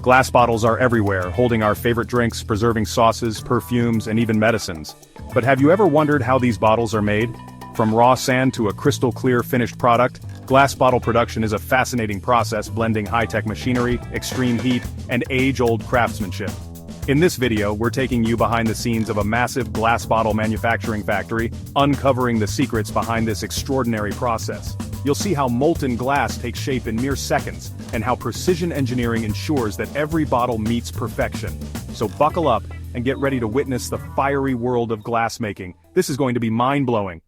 Glass bottles are everywhere, holding our favorite drinks, preserving sauces, perfumes, and even medicines. But have you ever wondered how these bottles are made? From raw sand to a crystal-clear finished product, glass bottle production is a fascinating process blending high-tech machinery, extreme heat, and age-old craftsmanship. In this video, we're taking you behind the scenes of a massive glass bottle manufacturing factory, uncovering the secrets behind this extraordinary process. You'll see how molten glass takes shape in mere seconds, and how precision engineering ensures that every bottle meets perfection. So buckle up and get ready to witness the fiery world of glassmaking. This is going to be mind-blowing.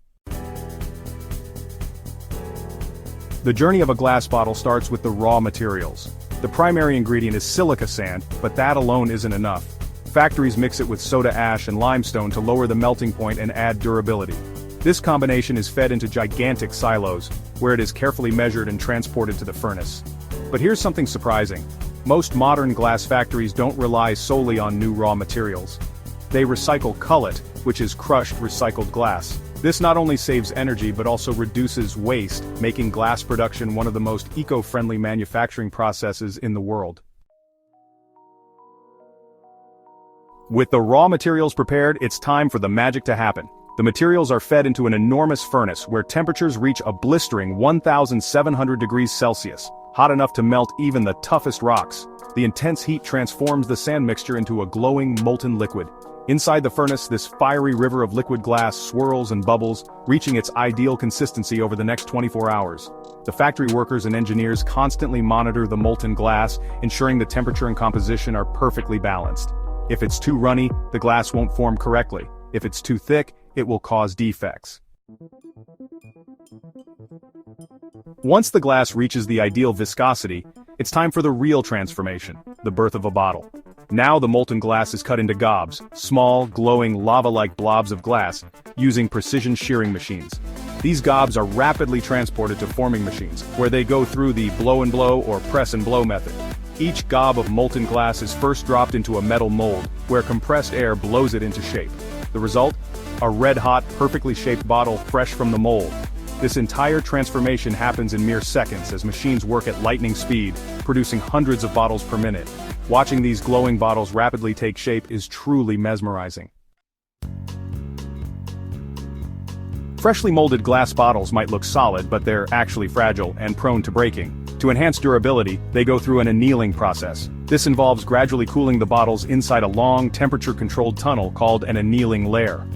The journey of a glass bottle starts with the raw materials. The primary ingredient is silica sand, but that alone isn't enough. Factories mix it with soda ash and limestone to lower the melting point and add durability. This combination is fed into gigantic silos, where it is carefully measured and transported to the furnace. But here's something surprising. Most modern glass factories don't rely solely on new raw materials. They recycle cullet, which is crushed recycled glass. This not only saves energy but also reduces waste, making glass production one of the most eco-friendly manufacturing processes in the world. With the raw materials prepared, it's time for the magic to happen. The materials are fed into an enormous furnace where temperatures reach a blistering 1,700 degrees Celsius, hot enough to melt even the toughest rocks. The intense heat transforms the sand mixture into a glowing, molten liquid. Inside the furnace, this fiery river of liquid glass swirls and bubbles, reaching its ideal consistency over the next 24 hours. The factory workers and engineers constantly monitor the molten glass, ensuring the temperature and composition are perfectly balanced. If it's too runny, the glass won't form correctly. If it's too thick, it will cause defects. Once the glass reaches the ideal viscosity, it's time for the real transformation, the birth of a bottle. Now the molten glass is cut into gobs, small, glowing, lava-like blobs of glass, using precision shearing machines. These gobs are rapidly transported to forming machines, where they go through the blow-and-blow or press-and-blow method. Each gob of molten glass is first dropped into a metal mold, where compressed air blows it into shape. The result? A red-hot, perfectly shaped bottle fresh from the mold. This entire transformation happens in mere seconds as machines work at lightning speed, producing hundreds of bottles per minute. Watching these glowing bottles rapidly take shape is truly mesmerizing. Freshly molded glass bottles might look solid, but they're actually fragile and prone to breaking. To enhance durability, they go through an annealing process. This involves gradually cooling the bottles inside a long, temperature-controlled tunnel called an annealing layer.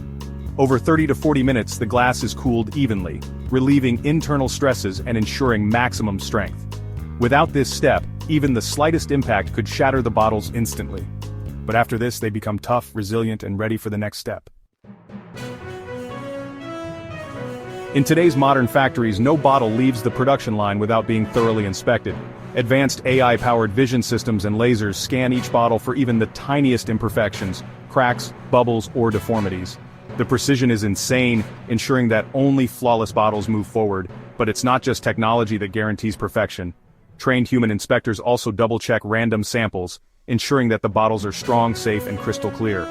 Over 30 to 40 minutes, the glass is cooled evenly, relieving internal stresses and ensuring maximum strength. Without this step, even the slightest impact could shatter the bottles instantly. But after this, they become tough, resilient, and ready for the next step. In today's modern factories, no bottle leaves the production line without being thoroughly inspected. Advanced AI-powered vision systems and lasers scan each bottle for even the tiniest imperfections, cracks, bubbles, or deformities. The precision is insane, ensuring that only flawless bottles move forward, but it's not just technology that guarantees perfection. Trained human inspectors also double-check random samples, ensuring that the bottles are strong, safe, and crystal clear.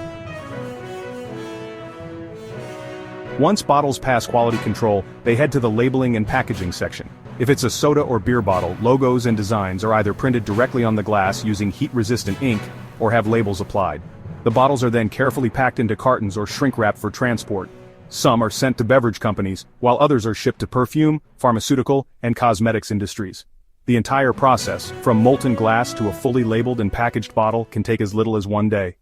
Once bottles pass quality control, they head to the labeling and packaging section. If it's a soda or beer bottle, logos and designs are either printed directly on the glass using heat-resistant ink, or have labels applied. The bottles are then carefully packed into cartons or shrink-wrapped for transport. Some are sent to beverage companies, while others are shipped to perfume, pharmaceutical, and cosmetics industries. The entire process, from molten glass to a fully labeled and packaged bottle, can take as little as one day.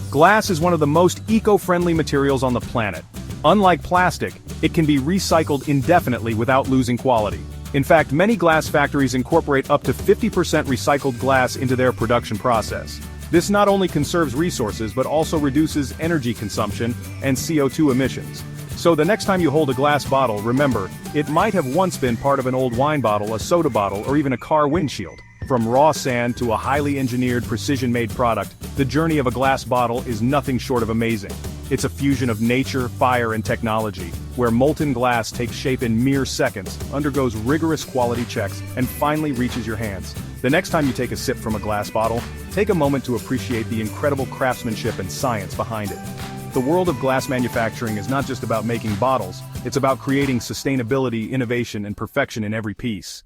Glass is one of the most eco-friendly materials on the planet. Unlike plastic, it can be recycled indefinitely without losing quality. In fact, many glass factories incorporate up to 50% recycled glass into their production process. This not only conserves resources but also reduces energy consumption and CO2 emissions. So the next time you hold a glass bottle, remember, it might have once been part of an old wine bottle, a soda bottle, or even a car windshield. From raw sand to a highly engineered, precision-made product, the journey of a glass bottle is nothing short of amazing. It's a fusion of nature, fire, and technology, where molten glass takes shape in mere seconds, undergoes rigorous quality checks, and finally reaches your hands. The next time you take a sip from a glass bottle, take a moment to appreciate the incredible craftsmanship and science behind it. The world of glass manufacturing is not just about making bottles, it's about creating sustainability, innovation, and perfection in every piece.